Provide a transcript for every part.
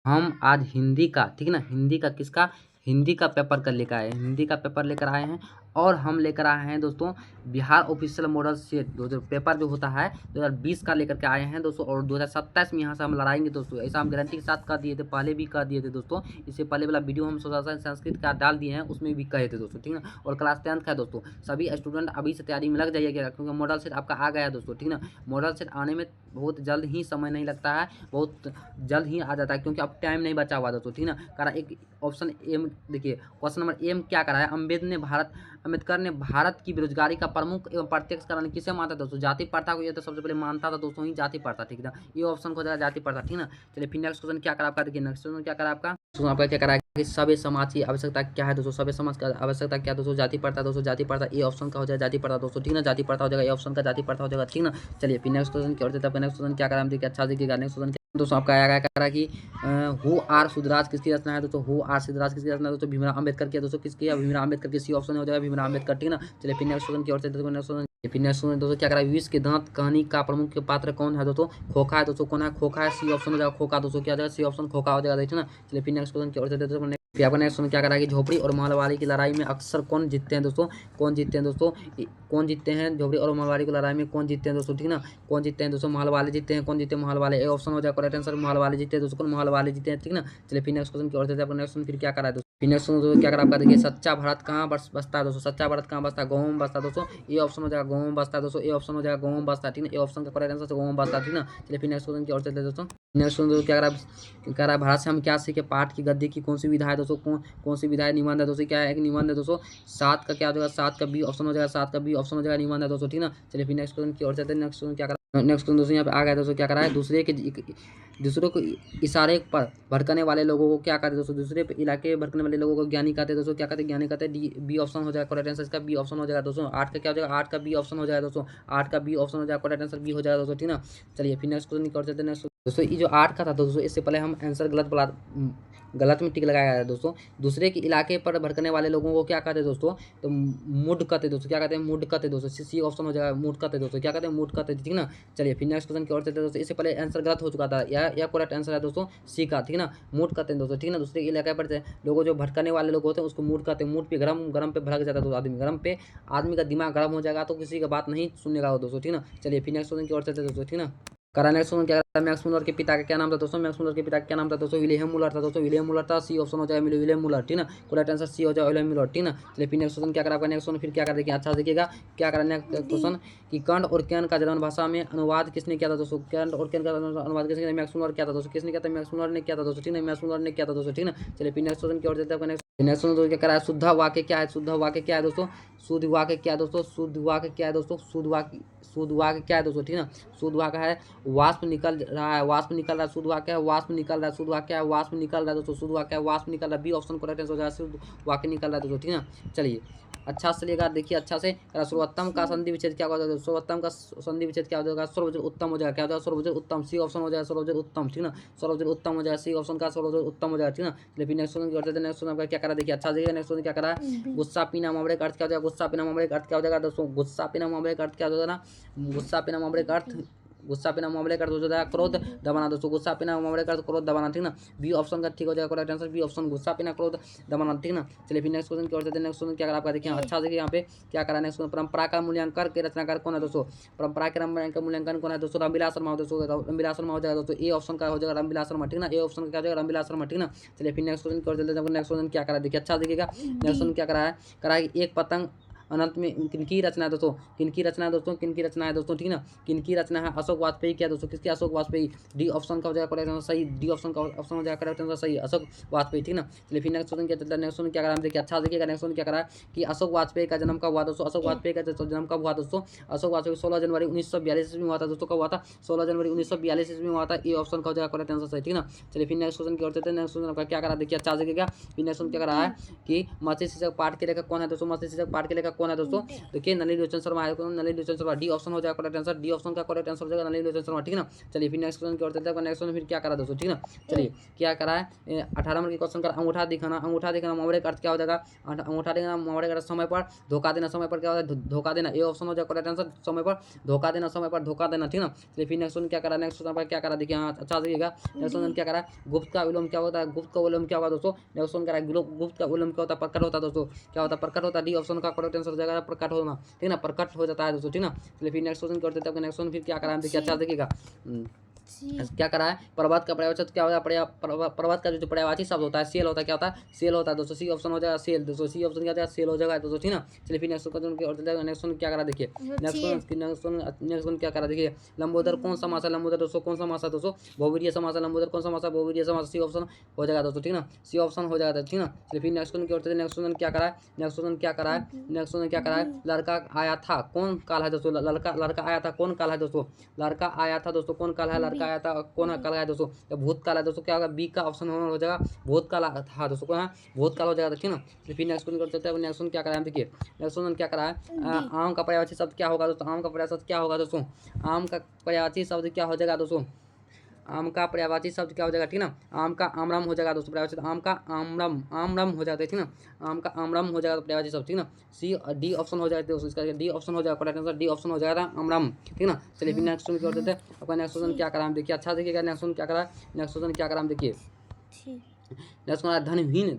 हम आज हिंदी का, ठीक है ना, हिंदी का किसका, हिंदी का पेपर कर लेकर आए हैं, हिंदी का पेपर लेकर आए हैं। और हम लेकर आए हैं दोस्तों बिहार ऑफिशियल मॉडल सेट जो पेपर जो होता है 2020 का लेकर के आए हैं दोस्तों। और 2027 में यहाँ से हम लड़ाएंगे दोस्तों, ऐसा हम गारंटी के साथ कर दिए थे, पहले भी कर दिए थे दोस्तों। इससे पहले वाला वीडियो हम सोशल संस्कृत का डाल दिए हैं, उसमें भी कहे थे दोस्तों, ठीक है ना। और क्लास 10 का दोस्तों सभी स्टूडेंट अभी से तैयारी में लग जाइएगा, क्योंकि मॉडल सेट आपका आ गया है दोस्तों, ठीक है ना। मॉडल सेट आने में बहुत जल्द ही समय नहीं लगता है, बहुत जल्द ही आ जाता है, क्योंकि अब टाइम नहीं बचा हुआ दोस्तों, ठीक है ना। करा एक ऑप्शन एम देखिए, क्वेश्चन नंबर एम क्या करा है, अम्बेडकर ने भारत की बेरोजगारी का प्रमुख एवं प्रत्यक्ष कारण किसे मानता था दोस्तों, जाति प्रथा को। ये तो सबसे पहले मानता था दोस्तों ही जाति प्रथा, ठीक है। ये ऑप्शन को जाति प्रथा, ठीक है ना। चलिए फिर नेक्स्ट क्वेश्चन क्या करा आपका, देखिए नेक्स्ट क्वेश्चन क्या करा आपका, आपका क्या करा कि सभ्य समाज की आवश्यकता क्या है दोस्तों, सभ्य समाज का आवश्यकता क्या दोस्तों, जाति प्रथा दोस्तों, जाति प्रथा। ये ऑप्शन का हो जाएगा जाति प्रथा दोस्तों, ठीक ना, जाति प्रथा हो जाएगा, ये ऑप्शन का जाति प्रथा हो जाएगा, ठीक ना। चलिए फिर नेक्स्ट क्वेश्चन क्या होता है, नेक्स्ट क्वेश्चन क्या करा हम देखिए, अच्छा देखिएगा। नेक्स्ट क्वेश्चन दोस्तों आपका आया करा कि हु आर सुधराज किसकी रचना है दोस्तों, हु आर सुधराज किसकी रचना है दोस्तों, भीमराव अम्बेडकर की दोस्तों, किसकी है, भीमराव अम्बेडकर की। सी ऑप्शन हो जाएगा भीमराव अम्बेडकर, ठीक ना। चलिए फिर नेक्स्ट क्वेश्चन की ओर से नेक्स्ट क्वेश्चन, फिर नेक्स्ट क्वेश्चन दोस्तों क्या करा, विश्व के दांत कहानी का प्रमुख पात्र कौन है दोस्तों, खोखा है दोस्तों, कौन है, खोखा है। सी ऑप्शन हो जाएगा खोखा दोस्तों, क्या हो जाएगा, सी ऑप्शन खोखा हो जाएगा, ठीक ना। चलिए फिर नेक्स्ट क्वेश्चन की ओर से फिर आपका नेक्स्ट क्या करा कि झोपड़ी और महलवाड़ी की लड़ाई में अक्सर कौन जीतते हैं दोस्तों, कौन जीतते हैं दोस्तों, कौन जीतते हैं झोपड़ी और महलवाड़ी की लड़ाई में कौन जीतते हैं दोस्तों, ठीक ना। कौन जीतते हैं दोस्तों, महलवाड़ी जीतते हैं, कौन जीतते हैं, महलवाड़ी। ए ऑप्शन हो जाएगा करेक्ट आंसर, महलवाड़ी जीतते हैं दोस्तों, कौन महलवाड़ी जीते हैं, ठीक ना। चलिए फिर नेक्स्ट क्वेश्चन की ओर से आपका नेक्स्ट फिर क्या करा है दोस्तों, फिर नेक्स्ट दोस्तों क्या करा आपका देखिए, सच्चा भारत कहाँ बसता है दोस्तों, सच्चा भारत कहाँ बसता है, गाँव में बसता है दोस्तों। ये ऑप्शन हो जाएगा गाँव में बसता है दोस्तों, ये ऑप्शन हो जाएगा गाँव में बसता है, ठीक ना। ये ऑप्शन का करेक्ट आंसर गाँव में बसता है, ठीक ना। चलिए फिर नेक्स्ट क्वेश्चन की ओर से दोस्तों, नेक्स्ट दोस्तों क्या कह रहा है, भारत से हम क्या सीखे, पाठ की गद्य की कौन सी विधा है दोस्तों, कौन सी विधा है, निबंध है दोस्तों, क्या है, एक निबंध है दोस्तों। सात का क्या हो जाएगा, सात का बी ऑप्शन हो जाएगा, सात का बी ऑप्शन हो जाएगा, निबंध है दोस्तों, ठीक ना। चलिए फिर नेक्स्ट क्वेश्चन की ओर चलते हैं। नेक्स्ट क्वेश्चन क्या करा, नेक्स्ट क्वेश्चन दोस्तों यहाँ पे आ गया दोस्तों, क्या करा है, दूसरों को इशारे पर भड़कने वाले लोगों को क्या कहते हैं दोस्तों, दूसरे इलाके भड़कने वाले लोगों को ज्ञानी कहते हैं दोस्तों, क्या कहते हैं, ज्ञानी कहते हैं। डी बी ऑप्शन हो जाएगा करेक्ट आंसर, इसका बी ऑप्शन हो जाएगा दोस्तों। आठ का क्या हो जाएगा, आठ का बी ऑप्शन हो जाएगा दोस्तों, आठ का बी ऑप्शन हो जाएगा करेक्ट आंसर, बी हो जाएगा दोस्तों, ठीक ना। चलिए फिर नेक्स्ट क्वेश्चन की ओर चलते हैं। नेक्स्ट दोस्तों ये जो आठ का था दोस्तों, इससे पहले हम आंसर गलत में टिक लगाया है दोस्तों। दूसरे के इलाके पर भड़कने वाले लोगों को क्या कहते हैं दोस्तों, तो मुड कहते दोस्तों, क्या कहते हैं, मुड कहते दोस्तों। सी ऑप्शन हो जाएगा मुड कहते दोस्तों, क्या कहते हैं, मुड कहते, ठीक ना। चलिए फिर नेक्स्ट क्वेश्चन की ओर चलते हैं दोस्तों, इससे पहले आंसर गलत हो चुका था, यह करेक्ट आंसर है दोस्तों, सी का, ठीक ना। मूड कहते हैं दोस्तों, ठीक ना। दूसरे इलाके पर लोगों जो भटकने वाले लोग होते हैं उसको मूड कहते हैं। मूड पे गरम पे भड़क जाता है दोस्तों, आदमी गरम पे आदमी का दिमाग गर्म हो जाएगा तो किसी का बात नहीं सुनने दोस्तों, ठीक ना। चलिए फिर नेक्स्ट क्वेश्चन की ओर चलते दोस्तों, ठीक ना। करा नेक्स्ट क्या करा, मैक्स मुलर के पिता का क्या नाम था दोस्तों, मैक्स मुलर के पिता का क्या नाम था दोस्तों, विलियम मुलर था दोस्तों, विलियम मुलर था। सी ऑप्शन हो जाएगा विलियम मुलर, ठीक ना। करेक्ट आंसर सी हो जाएगा विलियम मुलर, ठीक ना। चलिए फिर नेक्स्ट क्वेश्चन क्या करा आपका, नेक्स्ट क्वेश्चन फिर क्या कर देखिए, अच्छा देखिएगा क्या करा नेक्स्ट क्वेश्चन कि कंड और कैन का जर्मन भाषा में अनुवाद किसने किया था दोस्तों, कंड और कैन का अनुवाद किसने किया, मैक्स मुलर किया था दोस्तों, किसने किया था, मैक्स मुलर ने किया था दोस्तों, ठीक है, मैक्स मुलर ने किया था दोस्तों, ठीक ना। चलिए फिर नेक्स्ट क्वेश्चन की ओर चलते हैं। नेक्स्ट क्वेश्चन क्या करा है, शुद्ध वाक्य क्या है, शुद्ध वाक्य क्या है दोस्तों, शुद्ध वाक्य क्या है दोस्तों, शुद्ध वाक्य क्या है दोस्तों, शुद्ध वाक्य क्या है दोस्तों, ठीक ना। शुद्ध वाक्य है वाष्प निकल रहा है, वाष्प निकल रहा है, शुद्ध वाक्य है वाष्प निकल रहा है, शुद्ध वाक्य है वाष्प निकल रहा है दोस्तों, शुद्ध वाक्य है वाष्प निकल रहा है, बी ऑप्शन करेक्ट आंसर हो जाएगा, शुद्ध वाक्य निकल रहा है दोस्तों, ठीक ना। चलिए अच्छा से लेगा देखिए अच्छा से, सर्वोत्तम का संधि विच्छेद क्या होगा, सर्वोत्तम का संधि विच्छेद क्या हो जाएगा, सर्वोच्च उत्तम हो जाएगा, क्या हो जाएगा, सर्वोच्च उत्तम, सी ऑप्शन हो जाएगा सर्वोच्च उत्तम, ठीक ना। सर्वोच्च उत्तम हो जाएगा, सी ऑप्शन का सर्वोच्च उत्तम हो जाएगा, ठीक ना। लेकिन नेक्स्ट क्वेश्चन करते हैं। नेक्स्ट क्वेश्चन क्या करा देखिए अच्छा देखिए, नेक्स्ट क्वेश्चन क्या करा, गुस्सा पीना मामले का अर्थ क्या हो जाएगा, गुस्सा पीना मामले का अर्थ क्या हो जाएगा दोस्तों, गुस्सा पीना मामले का अर्थ क्या हो जाएगा, गुस्सा पीना मामले का अर्थ, गुस्सा पीना मामले का अर्थ हो जाएगा क्रोध दबाना दोस्तों, गुस्सा पीना मामले का अर्थ क्रोध दबाना, ठीक ना। बी ऑप्शन का ठीक हो जाएगा करेक्ट आंसर, बी ऑप्शन गुस्सा पीना क्रोध दबाना, ठीक ना। चलिए फिर नेक्स्ट क्वेश्चन की ओर चलते हैं। नेक्स्ट क्वेश्चन क्या करा आपका देखिए अच्छा देखिए यहाँ पे क्या करा, नेक्स्ट परंपरा का मूल्यांकन के रचनाकार कौन है दोस्तों, परंपरा के मूल्यांकन कौन है दोस्तों, रामविलास शर्मा दोस्तों, रामविलास शर्मा हो जाएगा दोस्तों, ए ऑप्शन का हो जाएगा रामविलास शर्मा, ठीक ना। ए ऑप्शन का क्या हो जाएगा रामविलास शर्मा, ठीक ना। चलिए फिर नेक्स्ट क्वेश्चन की ओर चलते हैं। नेक्स्ट क्वेश्चन क्या करा देखिए अच्छा देखिएगा, नेक्स्ट क्वेश्चन क्या करा है एक पतंग अनंत में किनकी रचना है दोस्तों, किनकी रचना है दोस्तों, किनकी रचना है दोस्तों, ठीक ना। किनकी रचना है, अशोक वाजपेयी क्या दोस्तों, किसके, अशोक वाजपेयी। डी ऑप्शन का हो जाएगा करेक्ट आंसर सही, डी ऑप्शन का ऑप्शन हो जाएगा करेक्ट आंसर सही, अशोक वाजपेयी, ठीक ना। चलिए फिर नेक्स्ट क्वेश्चन क्या चलता है। नेक्स्ट क्वेश्चन क्या करा देखिए अच्छा देखिएगा, नेक्स्ट क्वेश्चन क्या करा कि अशोक वाजपेयी का जन्म कब हुआ दोस्तों, अशोक वाजपेयी का जन्म कब हुआ दोस्तों, अशोक वाजपेयी 16 जनवरी 1942 में हुआ था दोस्तों, कब हुआ था, 16 जनवरी 1942 में हुआ था। ये ऑप्शन का हो जाएगा करेक्ट आंसर सही, ठीक ना। चलिए फिर नेक्स्ट क्वेश्चन की ओर चलते हैं। नेक्स्ट क्वेश्चन का क्या करा देखिए अच्छा देखिएगा, फिर नेक्स्ट क्वेश्चन क्या करा है कि मत्स्य सिंचक पाठ के लेखक कौन है दोस्तों, मत्स्य सिंचक पाठ के लेखक कौन है दोस्तों? देखिए नलिनी लोचन शर्मा है, नलिनी लोचन शर्मा। डी ऑप्शन हो जाएगा करेक्ट आंसर, डी ऑप्शन का करेक्ट आंसर हो जाएगा नलिनी लोचन शर्मा, ठीक है ना। चलिए फिर नेक्स्ट क्वेश्चन की ओर चलते हैं। नेक्स्ट क्वेश्चन फिर क्या करा दोस्तों, ठीक है ना। चलिए क्या करा है 18 नंबर के क्वेश्चन का अंगूठा दिखाना। अंगूठा दिखाना मोहरे का अर्थ क्या हो जाएगा? अंगूठा दिखाना मोहरे का अर्थ समय पर धोखा देना। समय पर क्या होता है? धोखा देना। ए ऑप्शन हो जाएगा करेक्ट आंसर, समय पर धोखा देना, समय पर धोखा देना, ठीक है ना। चलिए फिर नेक्स्ट क्वेश्चन क्या करा, नेक्स्ट क्वेश्चन पर क्या करा देखिए, हाँ अच्छा देखिएगा। नेक्स्ट क्वेश्चन क्या करा, गुप्त का विलोम क्या होता है? गुप्त का विलोम क्या होगा दोस्तों? नेक्स्ट क्वेश्चन करा गुप्त का विलोम क्या होता है? प्रकट होता है दोस्तों। क्या होता है? प्रकट होता है। डी ऑप्शन का करेक्ट आंसर हो जाएगा प्रकट होना, ठीक है ना, प्रकट हो जाता है दोस्तों, ठीक है ना। चलिए फिर नेक्स्ट क्वेश्चन करते हैं। नेक्स्ट क्वेश्चन फिर क्या करा देखिए, अच्छा देखिएगा। क्या करा है, पर्वत का पर्यायवाची क्या होता है? पर्वत का जो पर्यायवाची शब्द होता है सेल होता है, क्या होता है? सेल होता है दोस्तों। सी ऑप्शन हो जाएगा सेल दोस्तों, सी ऑप्शन क्या हो जाएगा? सेल हो जाएगा दोस्तों, ठीक ना। चलिए फिर नेक्स्ट क्वेश्चन की ओर चलते हैं। नेक्स्ट क्या करा देखिए, नेक्स्ट क्या करा देखिए, लंबोदर कौन सा मास है? लंबोदर दोस्तों कौन सा मास है दोस्तों? बहुवीर्य समास है। लंबोदर कौन सा मास है? बहुवीर्य समास। सी ऑप्शन हो जाएगा दोस्तों, ठीक ना, सी ऑप्शन हो जाएगा, ठीक ना। चलिए फिर नेक्स्ट की ओर चलते हैं। नेक्स्ट क्या करा है, नेक्स्ट क्या करा है, नेक्स्ट क्या करा है, लड़का आया था कौन काल है दोस्तों? लड़का आया था कौन काल है दोस्तों? लड़का आया था दोस्तों कौन काल है? लड़का आया था कौन काल है दोस्तों? या भूतकाल है दोस्तों। क्या होगा? बी का ऑप्शन हो जाएगा भूतकाल था दोस्तों, कौन है? भूतकाल हो जाएगा, ठीक ना। फिर नेक्स्ट क्वेश्चन कर चलते हैं। नेक्स्ट क्या करा है देखिए, नेक्स्ट क्या करा है, आम का पर्यायवाची शब्द क्या होगा दोस्तों? आम का पर्यायवाची शब्द क्या होगा दोस्तों? आम का पर्यायवाची शब्द क्या हो जाएगा दोस्तों? आम का पर्यायवाची शब्द क्या हो जाएगा, ठीक ना। आम का आमरम हो जाएगा दोस्तों पर्यायवाची, आम का आमरम हो जाता है, ठीक ना। आम का आमरम हो जाएगा पर्यायवाची शब्द, ठीक ना। सी डी ऑप्शन हो जाएगा दोस्तों, इसका डी ऑप्शन हो जाएगा करेक्ट आंसर, डी ऑप्शन हो जाएगा आमरम, ठीक ना। चलिए फिर नेक्स्ट क्वेश्चन कर देते हैं। आपका नेक्स्ट क्वेश्चन क्या करा हम देखिए, अच्छा देखिएगा। नेक्स्ट क्या करा, नेक्स्ट क्वेश्चन क्या करा हम देखिए। नेक्स्ट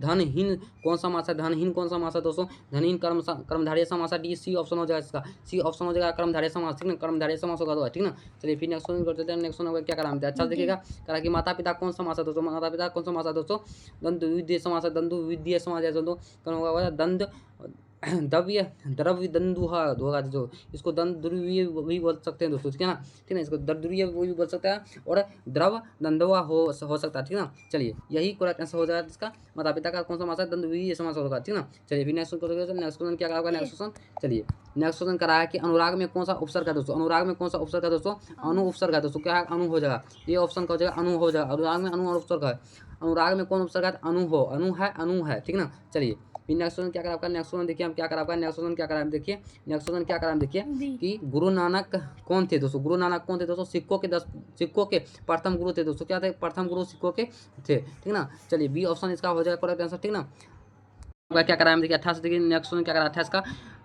धनहीन कौन सा मास है? धनहीन कौन सा मास है दोस्तों? धनहीन कर्मधारय समास है। डी सी ऑप्शन हो जाएगा इसका, सी ऑप्शन हो जाएगा कर्मधारय समास, ठीक ना, कर्मधारय समास होगा तो, ठीक ना। चलिए फिर नेक्स्ट क्वेश्चन करते हैं। नेक्स्ट क्वेश्चन क्या करा अच्छा देखिएगा। करा कि माता पिता कौन सा मास है दोस्तों? माता पिता कौन सा मास है दोस्तों? दंत विद्य समास है, दंतु विद्य समास है दोस्तों, कौन होगा? दंत द्रव्य दंदुहा होगा जो, इसको दंत द्रव्य भी बोल सकते हैं दोस्तों, ठीक है ना, ठीक है। इसको द्रव्य भी बोल सकता है और द्रव दंदुहा हो सकता है, ठीक है ना। चलिए यही करेक्ट आंसर हो जाएगा इसका। माता पिता का कौन सा मासा? दंत द्रव्य समास होगा, ठीक ना। चलिए फिर नेक्स्ट क्वेश्चन क्या होगा, नेक्स्ट क्वेश्चन चलिए नेक्स्ट क्वेश्चन करा है कि अनुराग में कौन सा उपसर्ग है दोस्तों? अनुराग में कौन सा उपसर्ग है दोस्तों? अनु उपसर्ग है दोस्तों, क्या है? अनु हो जाएगा, ये ऑप्शन का हो जाएगा अनु हो जाएगा। अनुराग में अनु और उपसर्ग है। अनुराग में कौन उपसर्ग है? अनु है, ठीक ना। चलिए फिर नेक्स्ट क्वेश्चन क्या करा आपका, नेक्स्ट क्वेश्चन देखिए हम क्या करा आपका, नेक्स्ट क्वेश्चन क्या करा हम देखिए, नेक्स्ट क्वेश्चन क्या करा हम देखिए कि गुरु नानक कौन थे दोस्तों? गुरु नानक कौन थे दोस्तों? सिक्कों के प्रथम गुरु थे दोस्तों, क्या थे? प्रथम गुरु सिक्कों के थे, ठीक ना। चलिए बी ऑप्शन इसका हो जाएगा करेक्ट आंसर, ठीक ना। क्या करा हम देखिए 28 देखिए। नेक्स्ट क्वेश्चन क्या करा 28 का,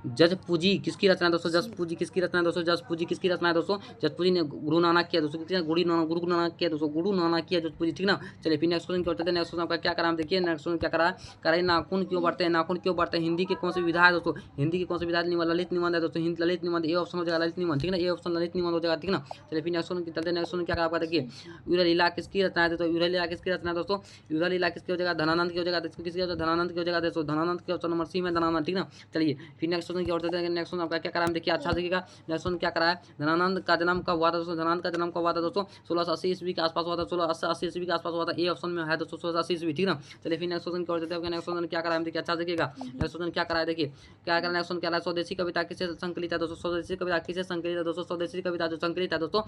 जज पूजी किसकी रचना है दोस्तों? जस पूजी किसकी रचना है दोस्तों? जस पूजी किसकी रचना है दोस्तों? जस पूजी ने गुरु नानक किया दोस्तों, किसने? गुरु नानक किया दोस्तों, गुरु नानक किया जस पूजी, ठीक ना। चलिए फिर नेक्स्ट क्वेश्चन क्या होता है। नेक्स्ट क्वेश्चन का क्या करा हम देखिए। नेक्स्ट क्वेश्चन क्या करा है, नाखून क्यों बढ़ते हैं? नाखून क्यों बढ़ते हैं? हिंदी के कौन सी विधा है दोस्तों? हिंदी की कौन सी विधा? ललित निबंध है दोस्तों, हिंदी ललित निबंध, ये ऑप्शन हो जाएगा ललित निबंध, ठीक ना, ये ऑप्शन ललित निबंध हो जाएगा, ठीक ना। चलिए फिर नेक्स्ट क्वेश्चन चलते हैं। नेक्स्ट क्वेश्चन क्या करा देखिए, युद्ध लीला किसकी रचना है दोस्तों? युद्ध लीला किसकी रचना है दोस्तों? युद्ध लीला किसकी हो जाएगा? धनानंद की हो जाएगा, किसकी हो जाएगा? धनानंद की हो जाएगा दोस्तों, धनानंद के ऑप्शन नंबर सी में धनानंद, ठीक ना। चलिए फिर नेक्स्ट क्वेश्चन की ओर चलते हैं। नेक्स्ट क्वेश्चन आपका क्या करा हम देखिए, अच्छा देखिएगा। नेक्स्ट क्वेश्चन क्या करा है, धनानंद का जन्म कब हुआ था दोस्तों? धनानंद का जन्म कब हुआ था दोस्तों? 1680 ईस्वी के आसपास हुआ था, 1680 ईस्वी के आसपास हुआ था, ये ऑप्शन में है दोस्तों 1680 ईस्वी, ठीक ना। चलिए फिर नेक्स्ट क्वेश्चन की ओर चलते हैं। नेक्स्ट क्वेश्चन क्या करा हम देखिए, अच्छा देखिएगा। नेक्स्ट क्वेश्चन क्या करा है देखिए, क्या करा नेक्स्ट क्वेश्चन क्या है, स्वदेशी कविता किसे संकलित है दोस्तों? स्वदेशी कविता किसे संकलित है दोस्तों? स्वदेशी कविता जो संकलित है दोस्तों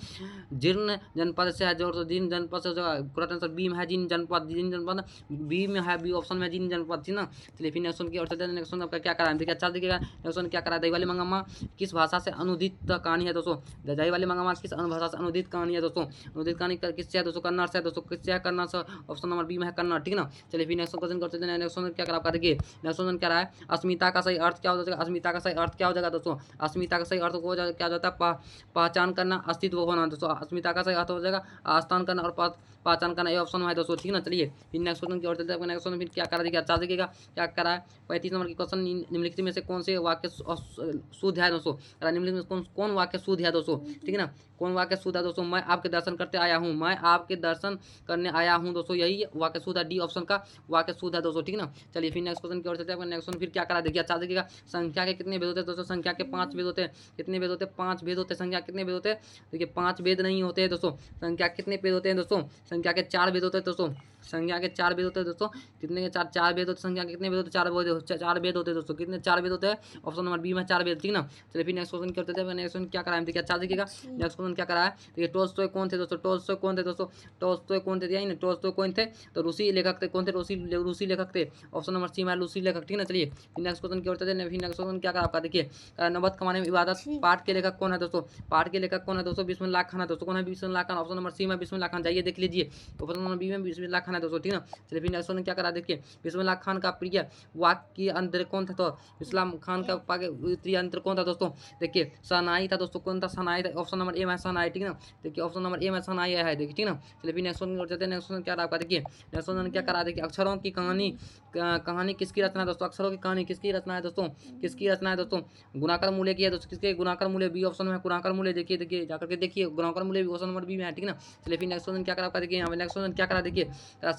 जीर्ण जनपद से है, जो जीर्ण जनपद से करेक्ट आंसर बी में है, जीर्ण जनपद बी में है, बी ऑप्शन में जीर्ण जनपद, ठीक ना। चलिए फिर नेक्स्ट क्वेश्चन की ओर चलते हैं। नेक्स्ट क्वेश्चन आपका क्या करा है देखिए, अच्छा देखिएगा। नेक्स्ट क्वेश्चन क्या करा है, दही वाली मंगम्मा किस भाषा से अनुदित कहानी है दोस्तों? दही वाली मंगम्मा किस भाषा से अनुदित कहानी है दोस्तों? अनुदित कहानी किससे है दोस्तों? कन्नड़ से दोस्तों, किससे है? कन्नड़ से, ऑप्शन नंबर बी में है कन्नड़, ठीक ना। चलिए फिर नेक्स्ट क्वेश्चन करते हैं। नेक्स्ट क्वेश्चन क्या करा आपका देखिए। नेक्स्ट क्वेश्चन क्या रहा है, अस्मिता का सही अर्थ क्या हो जाएगा? अस्मिता का सही अर्थ क्या हो जाएगा दोस्तों? अस्मिता का सही अर्थ हो जाएगा क्या जाता है? पहचान करना, अस्तित्व होना दोस्तों। अस्मिता का सही अर्थ हो जाएगा आस्थान करना और पहचान करना, ये ऑप्शन है दोस्तों, ठीक ना। चलिए फिर नेक्स्ट क्वेश्चन की ओर चलते हैं। नेक्स्ट क्वेश्चन फिर क्या करा देखिए, अच्छा देखिएगा क्या करा है। 35 नंबर की क्वेश्चन, निम्नलिखित में से कौन से वाक्य शुद्ध है दोस्तों? निम्नलिखित में कौन वाक्य शुद्ध है दोस्तों? ठीक है ना, कौन वाक्य शुद्ध है दोस्तों? मैं आपके दर्शन करते आया हूँ, मैं आपके दर्शन करने आया हूँ दोस्तों, यही वाक्य शुद्ध है। डी ऑप्शन का वाक्य शुद्ध है दोस्तों, ठीक ना। चलिए फिर नेक्स्ट क्वेश्चन की ओर चलते हैं। नेक्स्ट क्वेश्चन फिर क्या करा देखिए, अच्छा देखिएगा। संख्या के कितने भेद होते हैं दोस्तों? संख्या के 5 भेद होते हैं। कितने भेद होते हैं? 5 भेद होते हैं। संख्या कितने भेद होते हैं? देखिए 5 भेद नहीं होते हैं दोस्तों। संख्या कितने भेद होते हैं दोस्तों? संख्या के 4 भेद होते हैं दोस्तों। संज्ञा के 4 भेद होते हैं दोस्तों, कितने के 4 भेद होते हैं, संज्ञा के कितने भेद होते हैं, 4 भेद होते हैं दोस्तों, कितने 4 भेद होते हैं, ऑप्शन नंबर बी में 4 भेद, ठीक ना। चलिए फिर नेक्स्ट क्वेश्चन करते थे, नेक्स्ट क्वेश्चन क्या कराया देखिए, अच्छा देखिएगा नेक्स्ट क्वेश्चन क्या कराया, देखिए टोल्स्टॉय कौन थे दोस्तों, टोल्स्टॉय कौन थे दोस्तों, टोल्स्टॉय कौन थे, दिया ना, टोल्स्टॉय कौन थे, तो रूसी लेखक थे, कौन थे, रूसी लेखक थे, ऑप्शन नंबर सी में रूसी लेखक, ठीक ना। चलिए फिर नेक्स्ट क्वेश्चन क्या होता है, फिर नेक्स्ट क्वेश्चन क्या करा आपका देखिए, नबत कमाने में इबादत पाठ के लेखक कौन है दोस्तों, पाठ के लेखक कौन है दोस्तों, बिस्मिल्लाह खान है दोस्तों, कौन है Bismillah Khan, option number C में बिस्मिल्लाह खान, जाइए देख लीजिए, ऑप्शन नंबर बी में बिस्मिल्लाह खान है दोस्तों, ठीक ना। चलिए फिर नेक्स्ट क्वेश्चन क्या करा देखिए, बिस्मिल्लाह खान का प्रिय वाक्य अंतर कौन था, तो इस्लाम खान का प्रिय अंतर कौन था दोस्तों, देखिए सनाई था दोस्तों, कौन था, सनाई था, ऑप्शन नंबर ए में सनाई, ठीक ना। देखिए ऑप्शन नंबर ए में सनाई है, देखिए ठीक ना। चलिए फिर नेक्स्ट क्वेश्चन करते हैं, नेक्स्ट क्वेश्चन क्या रहा आपका देखिए, नेक्स्ट क्वेश्चन क्या करा देखिए, अक्षरों की कहानी किसकी रचना है दोस्तों, अक्षरों की कहानी किसकी रचना है दोस्तों, किसकी रचना है दोस्तों, गुणाकर मूल्य की है दोस्तों, किसके गुणाकर मूल्य, बी ऑप्शन में गुणाकर मूल्य, देखिए जाकर के देखिए गुणाकर मूल्य ऑप्शन नंबर बी में है, ठीक ना। चलिए फिर नेक्स्ट क्वेश्चन क्या करा आपका देखिए, यहाँ पे नेक्स्ट क्वेश्चन क्या करा देखिए,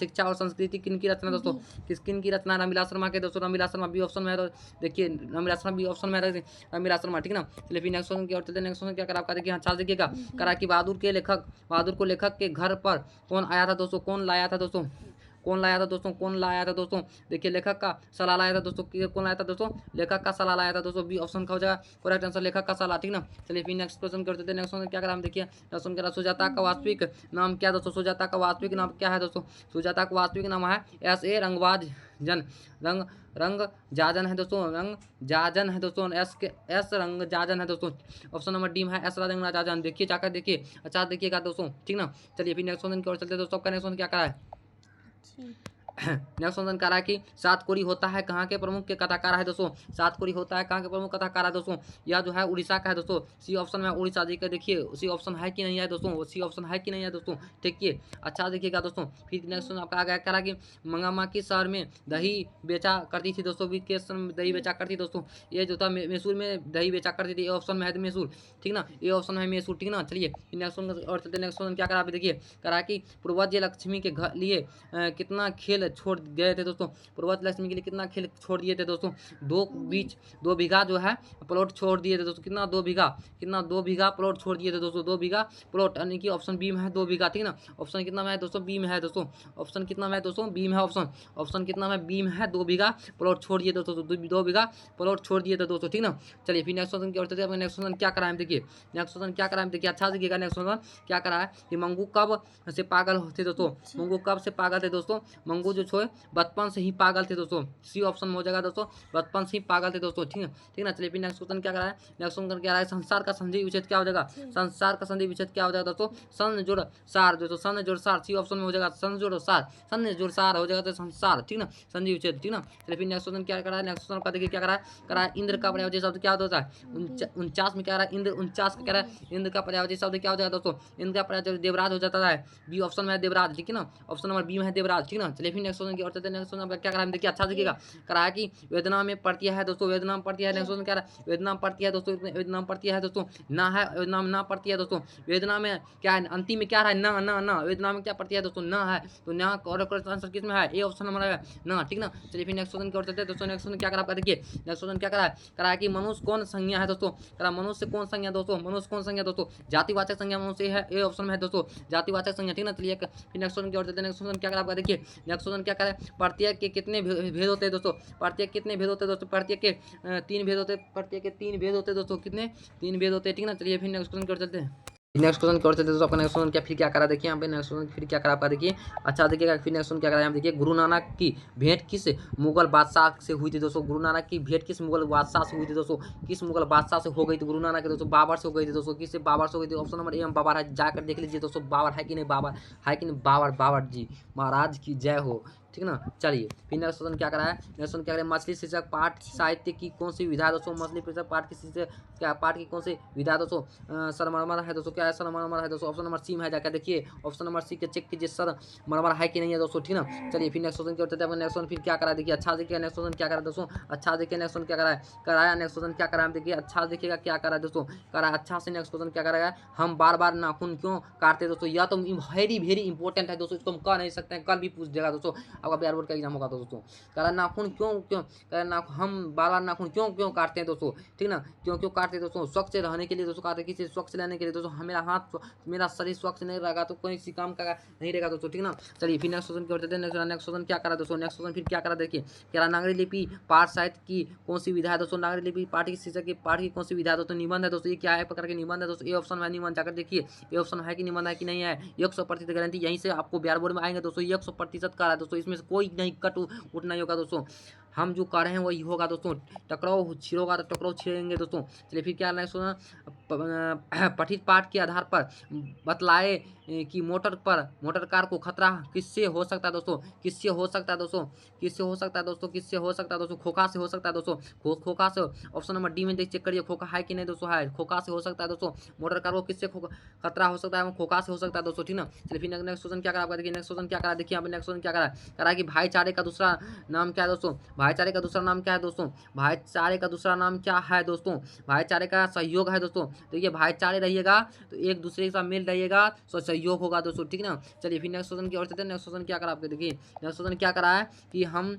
शिक्षा और संस्कृति किन की रचना दोस्तों, किन की रचना, रामविलास शर्मा के दोस्तों, रामविलास शर्मा बी ऑप्शन में है, देखिए रामविलास शर्मा बी ऑप्शन में है, रामविलास शर्मा, ठीक ना। चलिए फिर नेक्स्ट क्वेश्चन क्या होता है, नेक्स्ट क्वेश्चन क्या करा आपका देखिए, अच्छा देखिएगा, करा कि बहादुर को लेखक के घर पर कौन आया था दोस्तों, कौन लाया था दोस्तों, कौन लाया था दोस्तों, कौन लाया था दोस्तों, देखिए लेखक का सलाह लाया था दोस्तों, कौन लाया था दोस्तों, लेखक का सलाह लाया था दोस्तों, बी ऑप्शन का हो जाएगा करेक्ट आंसर, लेखक का सलाह, ठीक ना। चलिए फिर नेक्स्ट क्वेश्चन करते थे, नेक्स्ट क्वेश्चन क्या करा हम देखिए, नेक्स्ट क्वेश्चन करा सुजाता का वास्तविक नाम क्या दोस्तों, सुजाता का वास्तविक नाम क्या है दोस्तों, सुजाता का वास्तविक नाम है S.A. रंगबाज जन, रंग जाजन है दोस्तों, रंग जाजन है दोस्तों, एस रंग जाजन है दोस्तों, ऑप्शन नंबर डी में है एस रंग जाजन, देखिए जाकर देखिए, अच्छा देखिएगा दोस्तों, ठीक ना। चलिए फिर नेक्स्ट क्वेश्चन की ओर चलते दोस्तों, आपका नेक्स्ट क्वेश्चन क्या करा है, नेक्स्ट क्वेश्चन करा कि सात कोरी होता है कहाँ के प्रमुख के कथाकार है दोस्तों, सात कोरी होता है कहाँ के प्रमुख कथाकार है दोस्तों, यह जो है उड़ीसा का है दोस्तों, सी ऑप्शन में उड़ीसा जी का, देखिए सी ऑप्शन है कि नहीं है दोस्तों, सी ऑप्शन है कि नहीं है दोस्तों, देखिए अच्छा देखिएगा दोस्तों। फिर नेक्स्ट क्वेश्चन आपका आ गया करा कि मंगामा किस शहर में दही बेचा करती थी दोस्तों, भी किस में दही बेचा करती दोस्तों, ये जो था मैसूर में दही बेचा करती थी, ये ऑप्शन में है मैसूर, ठीक ना, ये ऑप्शन है मैसूर, ठीक ना। चलिए नेक्स्ट क्वेश्चन और चलते, नेक्स्ट क्वेश्चन क्या करा देखिए, करा कि पूर्वज लक्ष्मी के लिए कितना खेल छोड़ गए थे दोस्तों, पूर्वज लक्ष्मी के लिए कितना खेल छोड़ दिए थे दोस्तों, 2 बीघा जो है प्लॉट छोड़ दिए थे दोस्तों, कितना 2 बीघा प्लॉट छोड़ दिए थे दोस्तों, 2 बीघा प्लॉट, यानी कि ऑप्शन बी में है 2 बीघा, ठीक ना। ऑप्शन कितना में है दोस्तों, बी में है दोस्तों, ऑप्शन कितना में है दोस्तों, बी में है ऑप्शन कितना में बी में है, 2 बीघा प्लॉट छोड़ दिए दोस्तों, 2 बीघा प्लॉट छोड़ दिए थे दोस्तों, ठीक ना। चलिए फिर नेक्स्ट क्वेश्चन की ओर चलते हैं, नेक्स्ट क्वेश्चन क्या कराएं देखिए, नेक्स्ट क्वेश्चन क्या कराएं देखिए, अच्छा देखिएगा, नेक्स्ट क्वेश्चन क्या करा है कि मंगू कब से पागल थे दोस्तों, मंगू कब से पागल थे दोस्तों, मंगू जो छो बचपन से ही पागल थे दोस्तों, सी ऑप्शन में हो जाएगा दोस्तों, बचपन से ही पागल थे दोस्तों, ठीक है, ठीक ना। चलिए फिर नेक्स्ट क्वेश्चन क्या करा है, नेक्स्ट क्वेश्चन क्या है, संसार का संधि विच्छेद क्या हो जाएगा, संसार का संधि विच्छेद क्या हो जाएगा दोस्तों, सन जोड़ सार दोस्तों, सन जोड़ सार, सी ऑप्शन में हो जाएगा, सन जोड़ सार हो जाएगा तो संसार, ठीक ना, संधि विच्छेद, ठीक ना। चलिए फिर नेक्स्ट क्वेश्चन क्या करा है, नेक्स्ट क्वेश्चन का देखिए क्या करा है, इंद्र का पर्यायवाची शब्द क्या होता है, 49 में क्या रहा है, इंद्र 49 का कह रहा है, इंद्र का पर्यायवाची शब्द क्या हो जाएगा दोस्तों, इंद्र का पर्यायवाची देवराज हो जाता है, बी ऑप्शन में है देवराज, ठीक है ना, ऑप्शन नंबर बी में है देवराज, ठीक ना। चलिए फिर नेक्स्ट क्वेश्चन की ओर चलते हैं, नेक्स्ट क्वेश्चन क्या करा है देखिए, अच्छा देखिएगा, करा है कि वेदना में पड़ती है दोस्तों, वेदना में पड़ती है, नेक्स्ट क्वेश्चन क्या रहा है, वेदना में पड़ती है दोस्तों, वेदना में पड़ती है दोस्तों, ना है, वेदना में ना पड़ती है दोस्तों, वेदना में क्या है, अंतिम में क्या रहा है, ना ना ना, वेदना में क्या पड़ती है दोस्तों, ना है, तो ना करेक्ट आंसर किस में है, ए ऑप्शन नंबर है ना, ठीक ना। चलिए फिर नेक्स्ट क्वेश्चन की ओर चलते हैं दोस्तों, नेक्स्ट क्वेश्चन क्या करा आपका देखिए, नेक्स्ट क्वेश्चन क्या करा है कि मनुष्य कौन संज्ञा है दोस्तों, करा मनुष्य कौन संज्ञा दोस्तों, मनुष्य कौन संज्ञा दोस्तों, जातिवाचक संज्ञा मनुष्य है, ए ऑप्शन में है दोस्तों, जातिवाचक संज्ञा, ठीक ना। चलिए फिर नेक्स्ट क्वेश्चन की ओर चलते हैं, नेक्स्ट क्वेश्चन क्या करा आपका देखिए, नेक्स्ट क्वेश्चन क्या करा, प्रत्येक के कितने भेद होते हैं दोस्तों, प्रत्येक कितने भेद होते हैं दोस्तों, प्रत्येक के 3 भेद होते हैं, प्रत्येक के 3 भेद होते हैं दोस्तों, कितने 3 भेद होते हैं, ठीक ना। चलिए फिर नेक्स्ट क्वेश्चन की ओर चलते हैं, नेक्स्ट क्वेश्चन की ओर चलते हैं दोस्तों, आपका नेक्स्ट क्वेश्चन क्या फिर क्या करा देखिए, यहाँ पे नेक्स्ट क्वेश्चन फिर क्या करा आपका देखिए, अच्छा देखिएगा, फिर नेक्स्ट क्वेश्चन क्या करा यहाँ देखिए, गुरु नानक की भेंट किस मुगल बादशाह से हुई थी दोस्तों, गुरु नानक की भेंट किस मुगल बादशाह से हुई थी दोस्तों, किस मुगल बादशाह से हो गई थी गुरु नानक के दोस्तों, बाबर से हो गई थी दोस्तों, किससे बाबर से हो गई थी, ऑप्शन नंबर ए में बाबर है, जाकर देख लीजिए दोस्तों, बाबर है कि नहीं, बाबर है कि नहीं, बाबर जी महाराज की जय हो, ठीक ना। चलिए फिर नेक्स्ट क्वेश्चन क्या करा है, नेक्स्ट क्वेश्चन क्या करें, मछली शीर्षक पाठ साहित्य की कौन सी विधा दोस्तों, मछली शीर्षक पाठ की शीर्षक क्या पाठ की कौन सी विधा दोस्तों, सरमरमर है दोस्तों, क्या है सरमरमर है दोस्तों, ऑप्शन नंबर सी में है, जाकर देखिए ऑप्शन नंबर सी के चेक कीजिए सरमरमर है कि नहीं है दोस्तों, ठीक ना। चलिए फिर नेक्स्ट क्वेश्चन क्या होता है, नेक्स्ट क्वेश्चन फिर क्या करा देखिए, अच्छा देखिए नेक्स्ट क्वेश्चन क्या करा दोस्तों, अच्छा देखिए नेक्स्ट क्वेश्चन क्या कराया नेक्स्ट क्वेश्चन क्या करा देखिए, अच्छा देखिएगा क्या करा दोस्तों, करा अच्छा से नेक्स्ट क्वेश्चन क्या कराया, हम बार बार नाखून क्यों काटते दोस्तों, यह तो वेरी इंपॉर्टेंट है दोस्तों, इसको हम कह नहीं सकते हैं, कल भी पूछ देगा दोस्तों, आपका बिहार बोर्ड का एग्जाम होगा दोस्तों, करा नाखून क्यों हम बार बार नाखून क्यों काटते हैं दोस्तों, ठीक ना, क्यों काटते हैं दोस्तों, स्वच्छ रहने के लिए दोस्तों काटते हैं, किसी स्वच्छ रहने के लिए दोस्तों, मेरा शरीर स्वच्छ नहीं रहेगा तो कोई किसी काम का नहीं रहेगा दोस्तों, ठीक ना। चलिए फिर नेक्स्ट क्वेश्चन की ओर चलते हैं। नेक्स्ट क्वेश्चन क्या करा दोस्तों, नेक्स्ट क्वेश्चन फिर क्या करा देखिए, कह रहा नागरिक लिपि पाठ साहित्य की कौन सी विधा है दोस्तों, नागरिक लिपि पाठ की शीर्षक की पाठ की कौन सी विधा है दोस्तों, निबंध है दोस्तों। ये क्या है प्रकार के निबंध है दोस्तों, ए ऑप्शन है निबंध, जाकर देखिए ये ऑप्शन है कि निबंध है कि नहीं है। 100% गारंटी यहीं से आपको बिहार बोर्ड में आएंगे दोस्तों, 100% का है दोस्तों, इसमें से कोई नहीं कट उठ नहीं होगा दोस्तों। हम जो कर रहे हैं वही होगा दोस्तों, टकराव छिड़ोगा तो टकराव छिड़ेंगे दोस्तों। चलिए फिर क्या नेक्स्ट पठित पाठ के आधार पर बतलाए कि मोटर कार को खतरा किससे हो सकता है दोस्तों, किससे हो सकता है दोस्तों, किससे हो सकता है दोस्तों, किससे हो सकता है दोस्तों, खोखा से हो सकता है दोस्तों, खोखा से। ऑप्शन नंबर डी में देख चेक करिए खोखा है कि नहीं दोस्तों, है खोखा से हो सकता है दोस्तों। मोटर कार को किससे खतरा हो सकता है, खोखा से हो सकता है दोस्तों, ठीक ना। चलिए फिर नेक्स्ट क्वेश्चन क्या करा आपका देखिए, नेक्स्ट क्वेश्चन क्या करा देखिए यहाँ पे, नेक्स्ट क्वेश्चन क्या करा कि भाईचारे का दूसरा नाम क्या है दोस्तों, भाईचारे का दूसरा नाम क्या है दोस्तों, भाईचारे का दूसरा नाम क्या है दोस्तों, भाईचारे का सहयोग है दोस्तों। तो ये भाईचारे रहिएगा तो एक दूसरे के साथ मेल रहिएगा तो सहयोग होगा दोस्तों, ठीक ना। चलिए फिर नेक्स्ट क्वेश्चन की ओर चलते हैं। नेक्स्ट क्वेश्चन क्या करा आपके देखिए, नेक्स्ट क्वेश्चन क्या करा है कि हम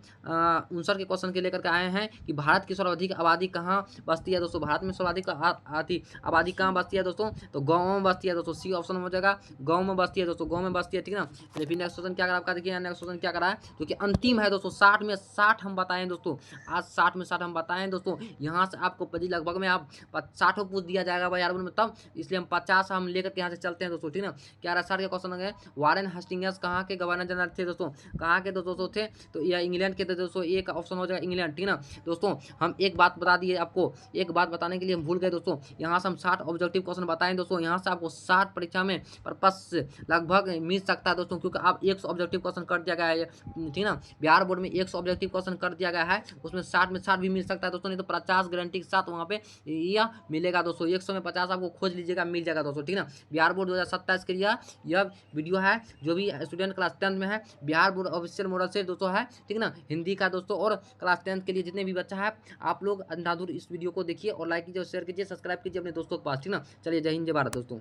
59 के क्वेश्चन के लेकर के आए हैं कि भारत की सर्वाधिक आबादी कहाँ बसती है दोस्तों, भारत में सर्वाधिक आबादी कहाँ बसती है दोस्तों, तो गाँव में बसती है दोस्तों, सी ऑप्शन हो जाएगा, गाँव में बसती है दोस्तों, गाँव में बसती है, ठीक ना। चलिए फिर नेक्स्ट क्वेश्चन क्या करा आपका देखिए, नेक्स्ट क्वेश्चन क्या करा है जो कि अंतिम है दोस्तों, 60 में 60 हम बताएं दोस्तों, आज 60 में 60 हम बताएं दोस्तों। यहाँ से आपको लगभग में आप 60 पूछ दिया जाएगा भाई यार में, तब इसलिए हम 50 हम लेकर के यहाँ से चलते हैं दोस्तों, ठीक ना। क्या रहा 60 का क्वेश्चन है, वारेन हेस्टिंग्स कहाँ के गवर्नर जनरल थे दोस्तों, कहाँ के दोस्तों थे, तो यह इंग्लैंड के थे दोस्तों, एक ऑप्शन हो जाएगा इंग्लैंड, ठीक ना। दोस्तों हम एक बात बता दिए आपको, एक बात बताने के लिए हम भूल गए दोस्तों, यहाँ से हम 60 ऑब्जेक्टिव क्वेश्चन बताएं दोस्तों, यहाँ से आपको 60 परीक्षा में पर्पस लगभग मिल सकता है दोस्तों, क्योंकि आप 100 ऑब्जेक्टिव क्वेश्चन कर दिया गया है, ठीक ना। बिहार बोर्ड में 100 ऑब्जेक्टिव क्वेश्चन कर दिया गया है, उसमें 60 में 60 भी मिल सकता है दोस्तों, नहीं तो 50 गारंटी के साथ वहाँ पे यह मिलेगा दोस्तों, 100 में 50 आपको खोज लीजिएगा मिल जाएगा दोस्तों, ठीक ना। बिहार बोर्ड 2027 के लिए यह वीडियो है, जो भी स्टूडेंट क्लास 10 में है बिहार बोर्ड ऑफिशियल मॉडल से दोस्तों है, ठीक ना, हिंदी का दोस्तों। और क्लास 10 के लिए जितने भी बच्चा है आप लोग अंधाधुर इस वीडियो को देखिए और लाइक कीजिए, शेयर कीजिए, सब्सक्राइब कीजिए अपने दोस्तों के पास, ठीक ना। चलिए जय हिंद जय भारत दोस्तों।